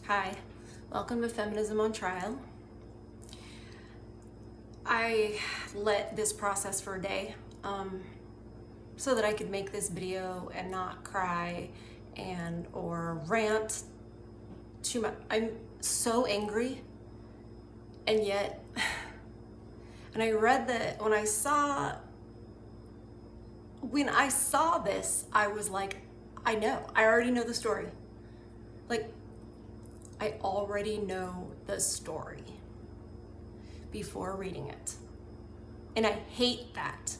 Hi, welcome to Feminism on Trial. I let this process for a day so that I could make this video and not cry or rant too much. I'm so angry, and yet, and I read that when I saw this, I was like, I already know the story. Like, I already know the story before reading it. And I hate that.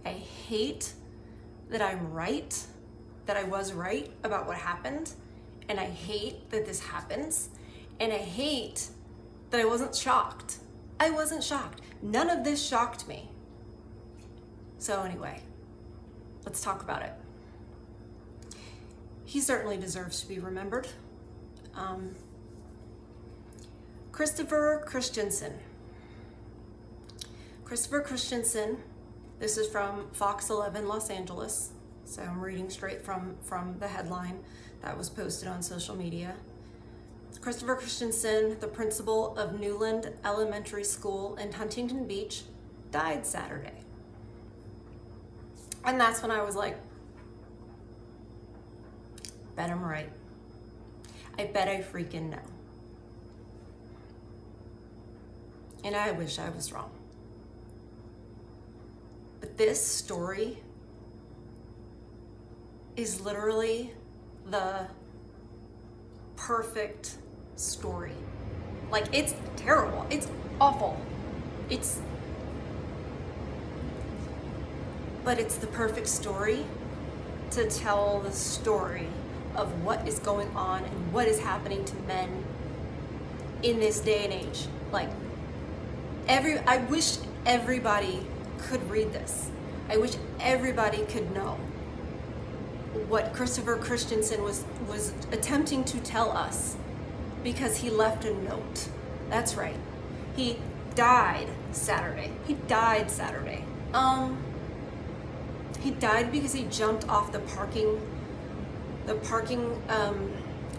I hate that I'm right, that I was right about what happened. And I hate that this happens. And I hate that I wasn't shocked. I wasn't shocked. None of this shocked me. So anyway, let's talk about it. He certainly deserves to be remembered. Christopher Christensen. Christopher Christensen, this is from Fox 11 Los Angeles, so I'm reading straight from the headline that was posted on social media. Christopher Christensen, the principal of Newland Elementary School in Huntington Beach, died Saturday. And that's when I was like, bet I'm right. I bet I freaking know. And I wish I was wrong. But this story is literally the perfect story. Like, it's terrible. It's awful. But it's the perfect story to tell the story of what is going on and what is happening to men in this day and age. Like, I wish everybody could read this. I wish everybody could know what Christopher Christensen was attempting to tell us, because he left a note. That's right. He died Saturday. He died because he jumped off the parking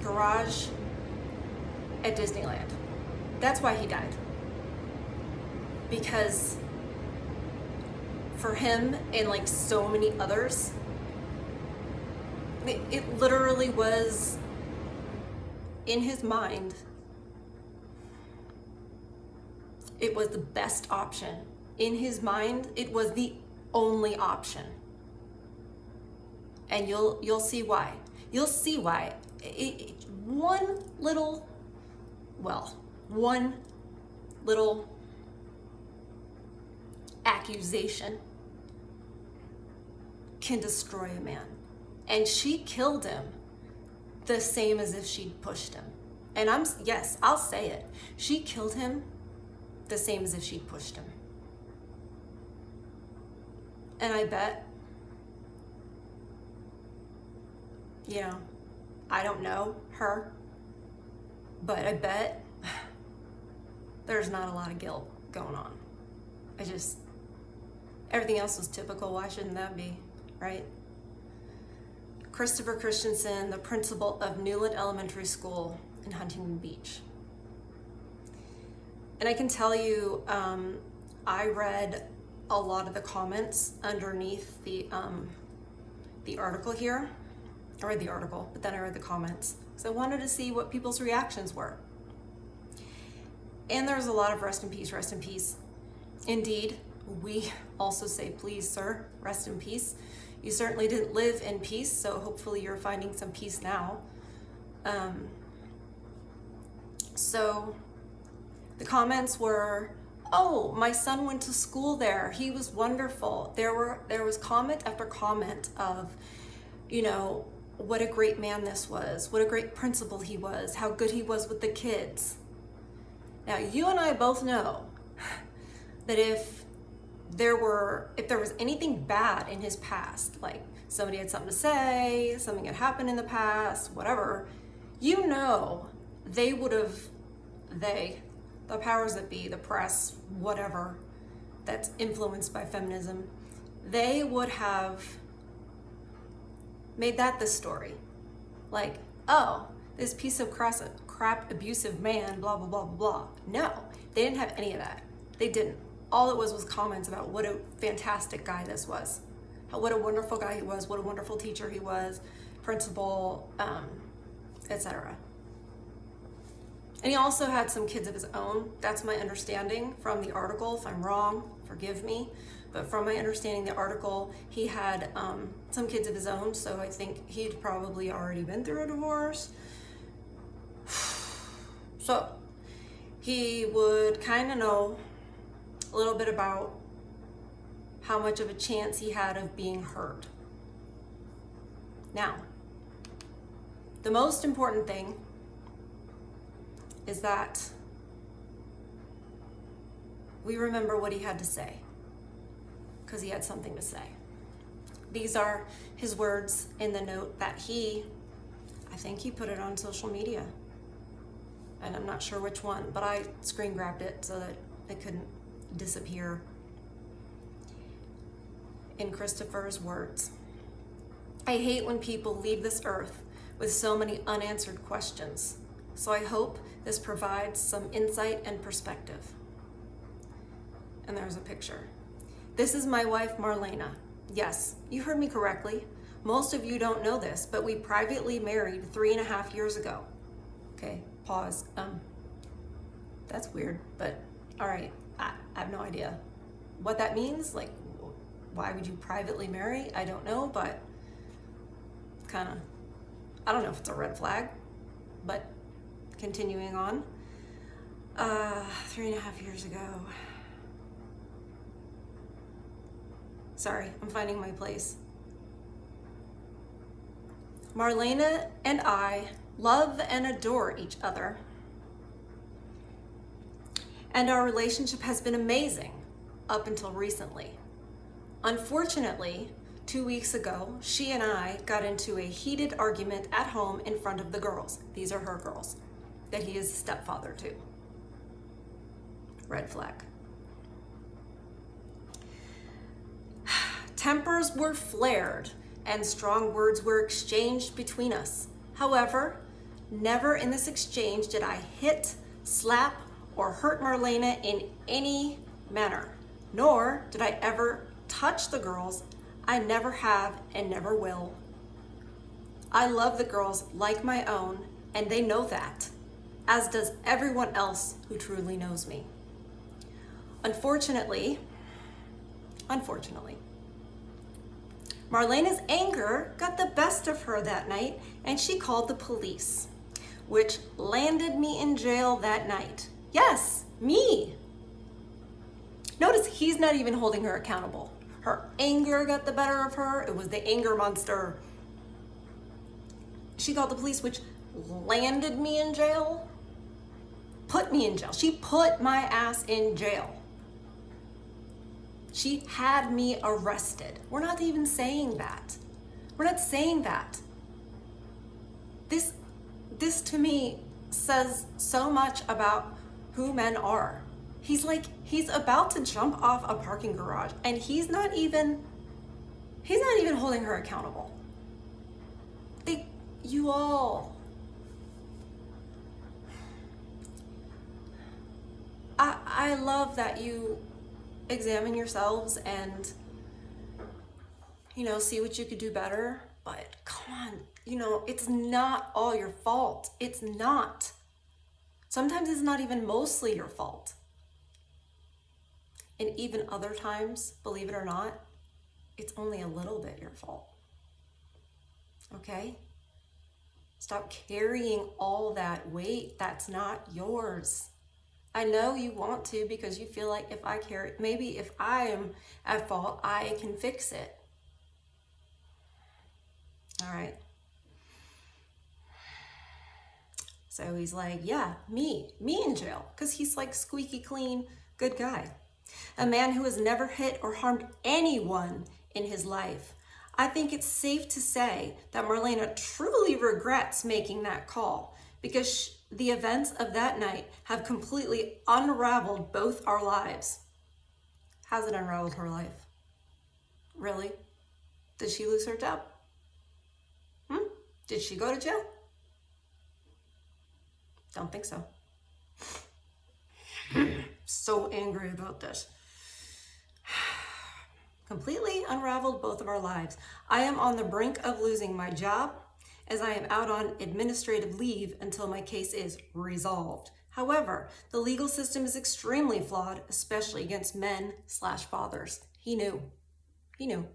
garage at Disneyland. That's why he died. Because for him and like so many others, it literally was in his mind, it was the best option. In his mind, it was the only option. And you'll see why. You'll see why. One little accusation can destroy a man. And she killed him the same as if she'd pushed him. And I'll say it. She killed him the same as if she'd pushed him. And I bet, I don't know her, but I bet there's not a lot of guilt going on. Everything else was typical. Why shouldn't that be, right? Christopher Christensen, the principal of Newland Elementary School in Huntington Beach. And I can tell you, I read a lot of the comments underneath the article here. I read the article, but then I read the comments. So I wanted to see what people's reactions were. And there's a lot of rest in peace, rest in peace. Indeed, we also say, please, sir, rest in peace. You certainly didn't live in peace, so hopefully you're finding some peace now. So the comments were, oh, my son went to school there. He was wonderful. There was comment after comment of, what a great man this was, what a great principal he was, how good he was with the kids. Now, you and I both know that if there was anything bad in his past, like somebody had something to say, something had happened in the past, whatever, they would have, the powers that be, the press, whatever, that's influenced by feminism, they would have made that the story. Like, oh, this piece of crap, abusive man, blah, blah, blah, blah, blah. No, they didn't have any of that. They didn't. All it was comments about what a fantastic guy this was. What a wonderful guy he was, what a wonderful teacher he was, principal, etc. And he also had some kids of his own. That's my understanding from the article. If I'm wrong, forgive me. But from my understanding, the article, he had some kids of his own. So I think he'd probably already been through a divorce. So he would kind of know a little bit about how much of a chance he had of being hurt. Now, the most important thing is that we remember what he had to say, because he had something to say. These are his words in the note that I think he put it on social media. And I'm not sure which one, but I screen grabbed it so that it couldn't disappear. In Christopher's words, I hate when people leave this earth with so many unanswered questions. So I hope this provides some insight and perspective. And there's a picture. This is my wife, Marlena. Yes, you heard me correctly. Most of you don't know this, but we privately married 3.5 years ago. Okay, pause. That's weird, but all right. I have no idea what that means. Like, why would you privately marry? I don't know, but I don't know if it's a red flag, but continuing on. 3.5 years ago. Sorry, I'm finding my place. Marlena and I love and adore each other. And our relationship has been amazing up until recently. Unfortunately, 2 weeks ago, she and I got into a heated argument at home in front of the girls. These are her girls that he is a stepfather to. Red flag. Tempers were flared and strong words were exchanged between us. However, never in this exchange did I hit, slap, or hurt Marlena in any manner, nor did I ever touch the girls. I never have and never will. I love the girls like my own, and they know that, as does everyone else who truly knows me. Unfortunately, Marlena's anger got the best of her that night, and she called the police, which landed me in jail that night. Yes, me. Notice he's not even holding her accountable. Her anger got the better of her. It was the anger monster. She called the police, which landed me in jail. Put me in jail. She put my ass in jail. She had me arrested. We're not even saying that. We're not saying that. This to me says so much about who men are. He's about to jump off a parking garage and he's not even holding her accountable. You all. I love that you examine yourselves and, see what you could do better. But come on, it's not all your fault. It's not. Sometimes it's not even mostly your fault. And even other times, believe it or not, it's only a little bit your fault. Okay? Stop carrying all that weight that's not yours. I know you want to because you feel like maybe if I am at fault, I can fix it. All right. So he's like, yeah, me in jail, because he's like squeaky clean, good guy. A man who has never hit or harmed anyone in his life. I think it's safe to say that Marlena truly regrets making that call, because the events of that night have completely unraveled both our lives. How's it unraveled her life? Really? Did she lose her job? Did she go to jail? Don't think so. So angry about this. Completely unraveled both of our lives. I am on the brink of losing my job as I am out on administrative leave until my case is resolved. However, the legal system is extremely flawed, especially against men/fathers. He knew. He knew.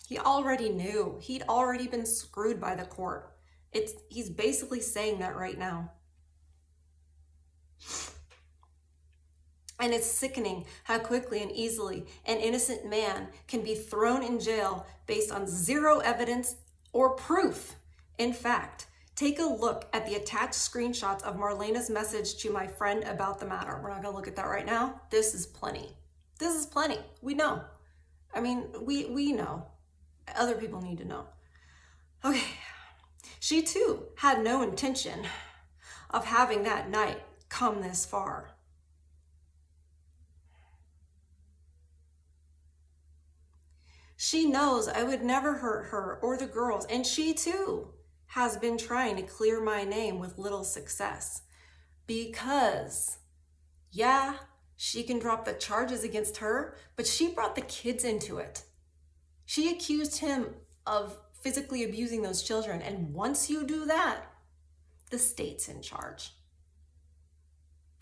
He already knew. He'd already been screwed by the court. He's basically saying that right now. And it's sickening how quickly and easily an innocent man can be thrown in jail based on zero evidence or proof. In fact, take a look at the attached screenshots of Marlena's message to my friend about the matter. We're not going to look at that right now. This is plenty. This is plenty. We know. I mean, we know. Other people need to know. Okay. She too had no intention of having that night come this far. She knows I would never hurt her or the girls, and she too has been trying to clear my name with little success. Because, yeah, she can drop the charges against her, but she brought the kids into it. She accused him of physically abusing those children, and once you do that, the state's in charge.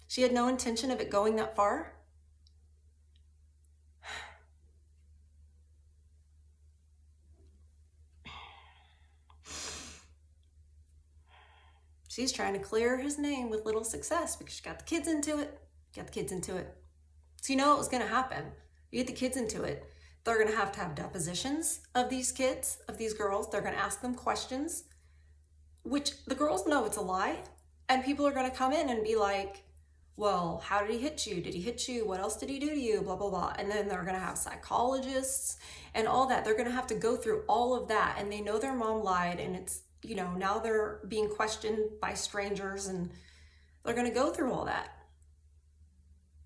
She had no intention of it going that far. She's trying to clear his name with little success because she got the kids into it. So you know what was going to happen. You get the kids into it. They're going to have depositions of these kids, of these girls. They're going to ask them questions, which the girls know it's a lie. And people are going to come in and be like, well, how did he hit you? Did he hit you? What else did he do to you? Blah, blah, blah. And then they're going to have psychologists and all that. They're going to have to go through all of that. And they know their mom lied, and it's, you know, now they're being questioned by strangers, and they're going to go through all that.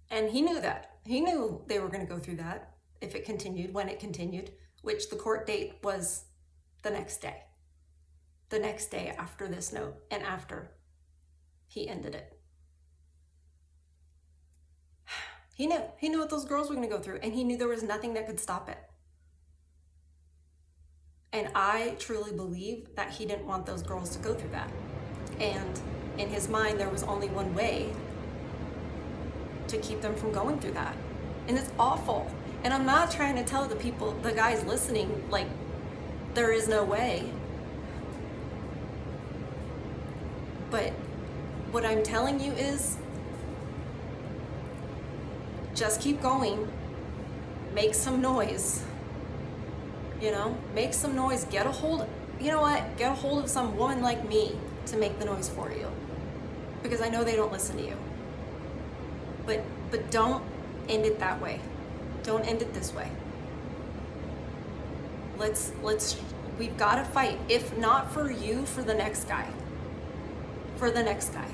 And he knew that. He knew they were going to go through that if it continued, when it continued, which the court date was the next day. The next day after this note and after he ended it. He knew what those girls were going to go through, and he knew there was nothing that could stop it. And I truly believe that he didn't want those girls to go through that. And in his mind, there was only one way to keep them from going through that. And it's awful. And I'm not trying to tell the people, the guys listening, like, there is no way. But what I'm telling you is, just keep going. Make some noise. You know, make some noise. Get a hold, you know what? Get a hold of some woman like me to make the noise for you. Because I know they don't listen to you. But don't end it that way. Don't end it this way. We've got to fight. If not for you, for the next guy. For the next guy.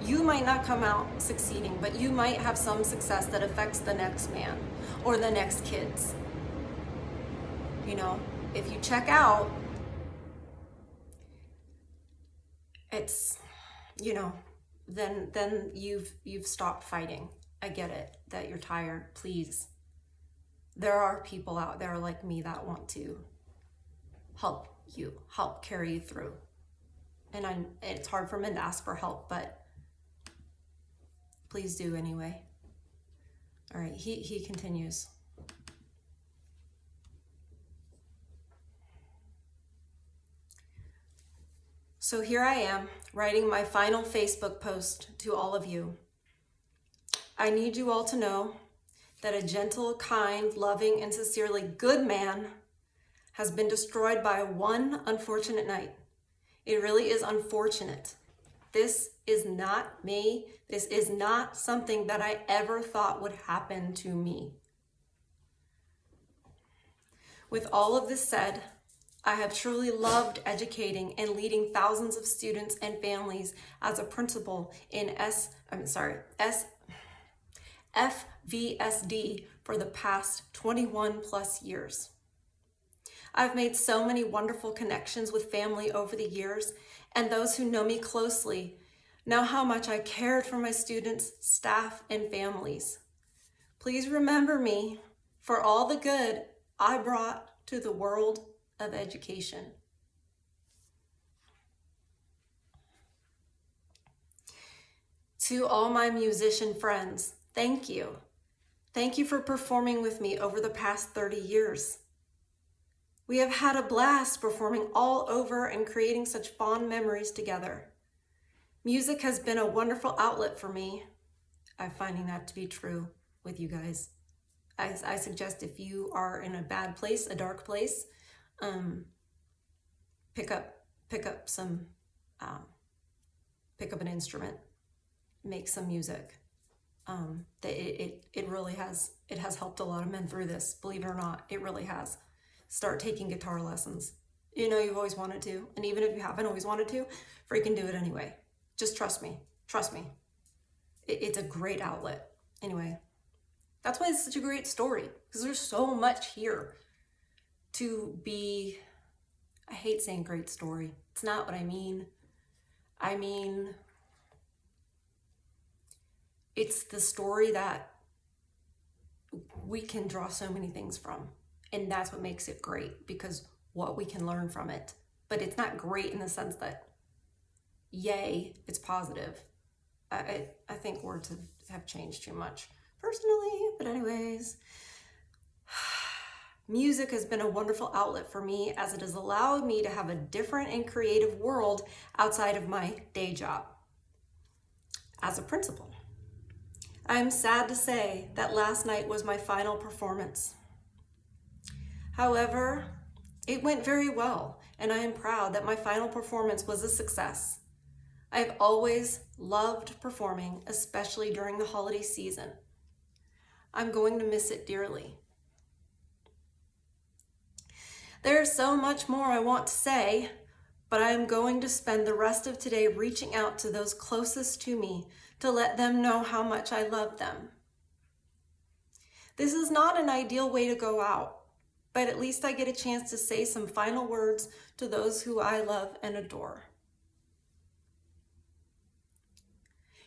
You might not come out succeeding, but you might have some success that affects the next man or the next kids. You know, if you check out, it's, you know, then you've stopped fighting. I get it that you're tired. Please. There are people out there like me that want to help you, help carry you through. And it's hard for men to ask for help, but please do anyway. All right, he continues. So here I am, writing my final Facebook post to all of you. I need you all to know that a gentle, kind, loving, and sincerely good man has been destroyed by one unfortunate night. It really is unfortunate. This is not me. This is not something that I ever thought would happen to me. With all of this said, I have truly loved educating and leading thousands of students and families as a principal in FVSD for the past 21 plus years. I've made so many wonderful connections with family over the years, and those who know me closely know how much I cared for my students, staff, and families. Please remember me for all the good I brought to the world of education. To all my musician friends, thank you. Thank you for performing with me over the past 30 years. We have had a blast performing all over and creating such fond memories together. Music has been a wonderful outlet for me. I'm finding that to be true with you guys. I suggest if you are in a bad place, a dark place, pick up an instrument, make some music. It really has helped a lot of men through this. Believe it or not, it really has. Start taking guitar lessons. You know you've always wanted to, and even if you haven't always wanted to, freaking do it anyway. Just trust me. It's a great outlet. Anyway, that's why it's such a great story, because there's so much here to be. I hate saying great story. It's not what I mean. I mean, it's the story that we can draw so many things from. And that's what makes it great, because what we can learn from it. But it's not great in the sense that, yay, it's positive. I think words have changed too much personally, but anyways. Music has been a wonderful outlet for me, as it has allowed me to have a different and creative world outside of my day job as a principal. I'm sad to say that last night was my final performance. However, it went very well, and I am proud that my final performance was a success. I've always loved performing, especially during the holiday season. I'm going to miss it dearly. There's so much more I want to say, but I am going to spend the rest of today reaching out to those closest to me to let them know how much I love them. This is not an ideal way to go out, but at least I get a chance to say some final words to those who I love and adore.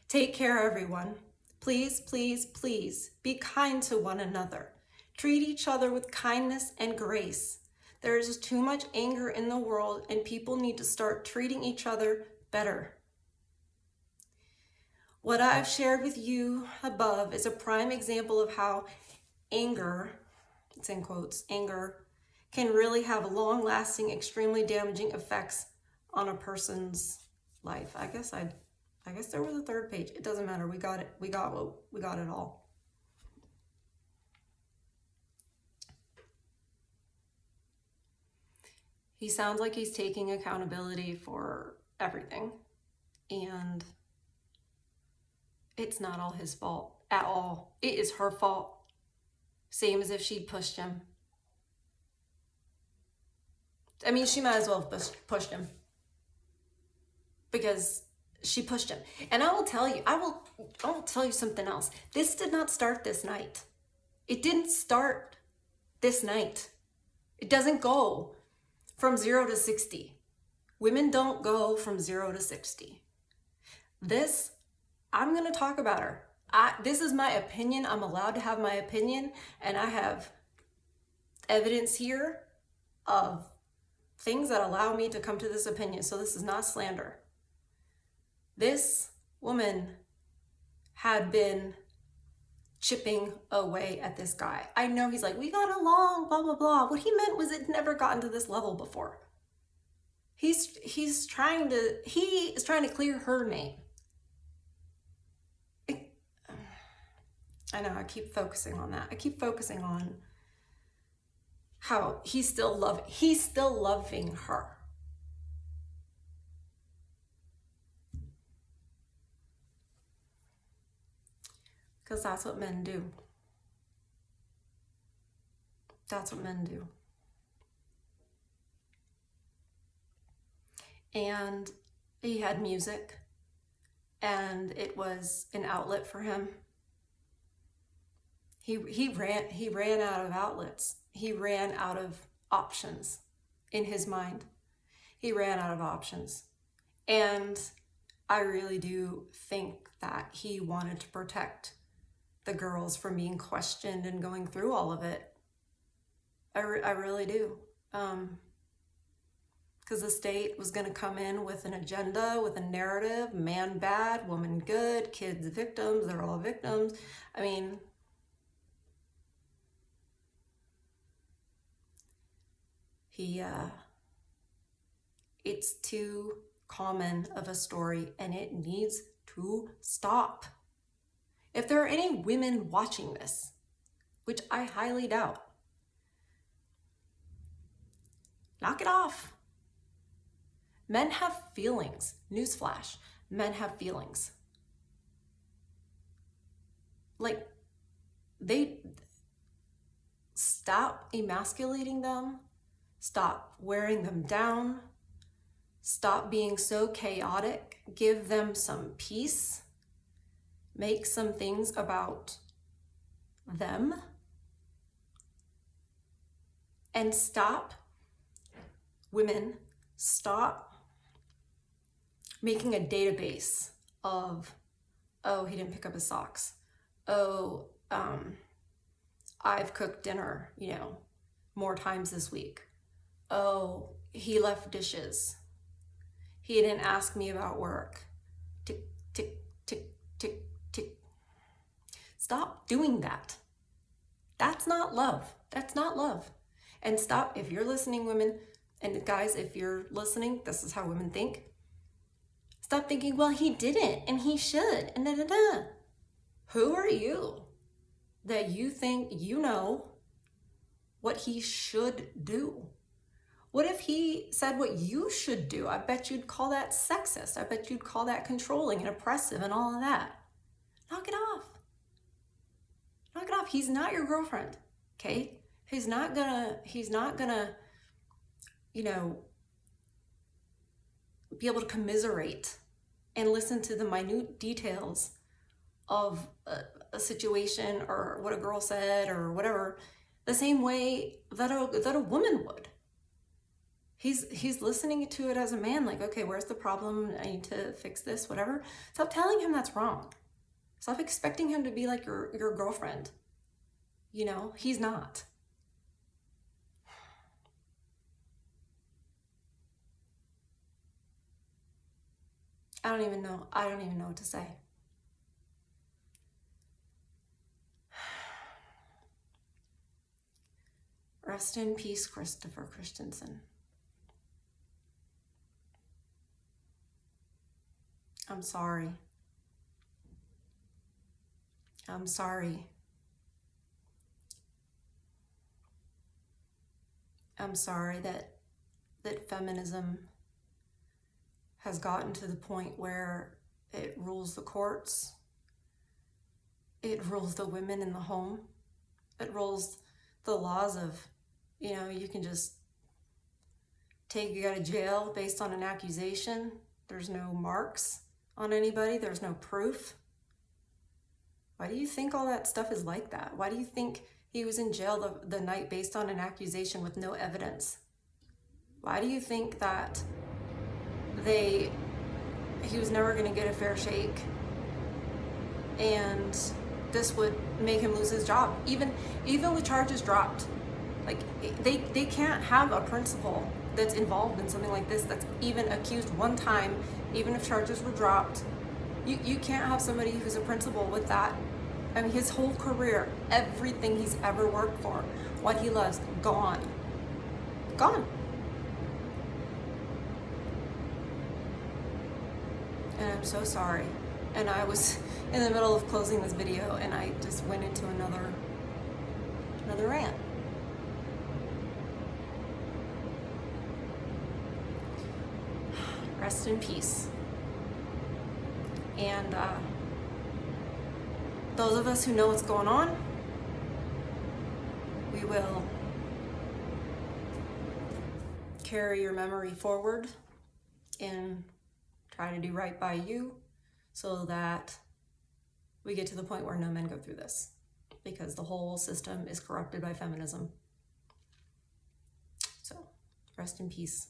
Take care, everyone. Please, please, please be kind to one another. Treat each other with kindness and grace. There is too much anger in the world, and people need to start treating each other better. What I've shared with you above is a prime example of how anger, it's in quotes, anger, can really have long-lasting, extremely damaging effects on a person's life. I guess there was a third page. It doesn't matter. We got it. We got it all. He sounds like he's taking accountability for everything, and it's not all his fault at all. It is her fault. Same as if she'd pushed him. I mean, she might as well have pushed him, because she pushed him. And I will tell you something else. This did not start this night. It didn't start this night. It doesn't go from 0 to 60. Women don't go from 0 to 60. I'm going to talk about her. This is my opinion. I'm allowed to have my opinion, and I have evidence here of things that allow me to come to this opinion. So this is not slander. This woman had been chipping away at this guy. I know he's like, we got along, blah, blah, blah. What he meant was it never gotten to this level before. He is trying to clear her name. I know, I keep focusing on that. I keep focusing on how he's still loving her. Because that's what men do. That's what men do. And he had music, and it was an outlet for him. He ran out of outlets. He ran out of options. in his mind. He ran out of options. And I really do think that he wanted to protect the girls from being questioned and going through all of it. I really do. Because the state was going to come in with an agenda, with a narrative, man bad, woman good, kids victims, they're all victims. I mean, it's too common of a story and it needs to stop. If there are any women watching this, which I highly doubt, knock it off. Men have feelings. Newsflash, men have feelings. Like, they stop emasculating them, stop wearing them down, stop being so chaotic, give them some peace, make some things about them, and stop, women, stop making a database of, oh, he didn't pick up his socks. Oh, I've cooked dinner, more times this week. Oh, he left dishes. He didn't ask me about work. Tick, tick, tick, tick, tick. Stop doing that. That's not love. That's not love. And stop, if you're listening, women, and guys, if you're listening, this is how women think. Stop thinking, well, he didn't, and he should, and da-da-da. Who are you that you think you know what he should do? What if he said what you should do? I bet you'd call that sexist. I bet you'd call that controlling and oppressive and all of that. Knock it off. Knock it off. He's not your girlfriend, okay? He's not gonna, be able to commiserate and listen to the minute details of a situation or what a girl said or whatever, the same way that a woman would. He's listening to it as a man, like, okay, where's the problem? I need to fix this, whatever. Stop telling him that's wrong. Stop expecting him to be like your girlfriend. He's not. I don't even know what to say. Rest in peace, Christopher Christensen. I'm sorry. I'm sorry. I'm sorry that feminism has gotten to the point where it rules the courts, it rules the women in the home, it rules the laws of, you can just take you to jail based on an accusation. There's no marks on anybody. There's no proof. Why do you think all that stuff is like that? Why do you think he was in jail the night based on an accusation with no evidence? Why do you think that he was never going to get a fair shake and this would make him lose his job, even with charges dropped? Like, they can't have a principal that's involved in something like this that's even accused one time, even if charges were dropped. You can't have somebody who's a principal with that. I mean, his whole career, everything he's ever worked for, what he loves, gone. And I'm so sorry. And I was in the middle of closing this video and I just went into another rant. Rest in peace. And those of us who know what's going on, we will carry your memory forward and try to do right by you so that we get to the point where no men go through this, because the whole system is corrupted by feminism. So Rest in peace.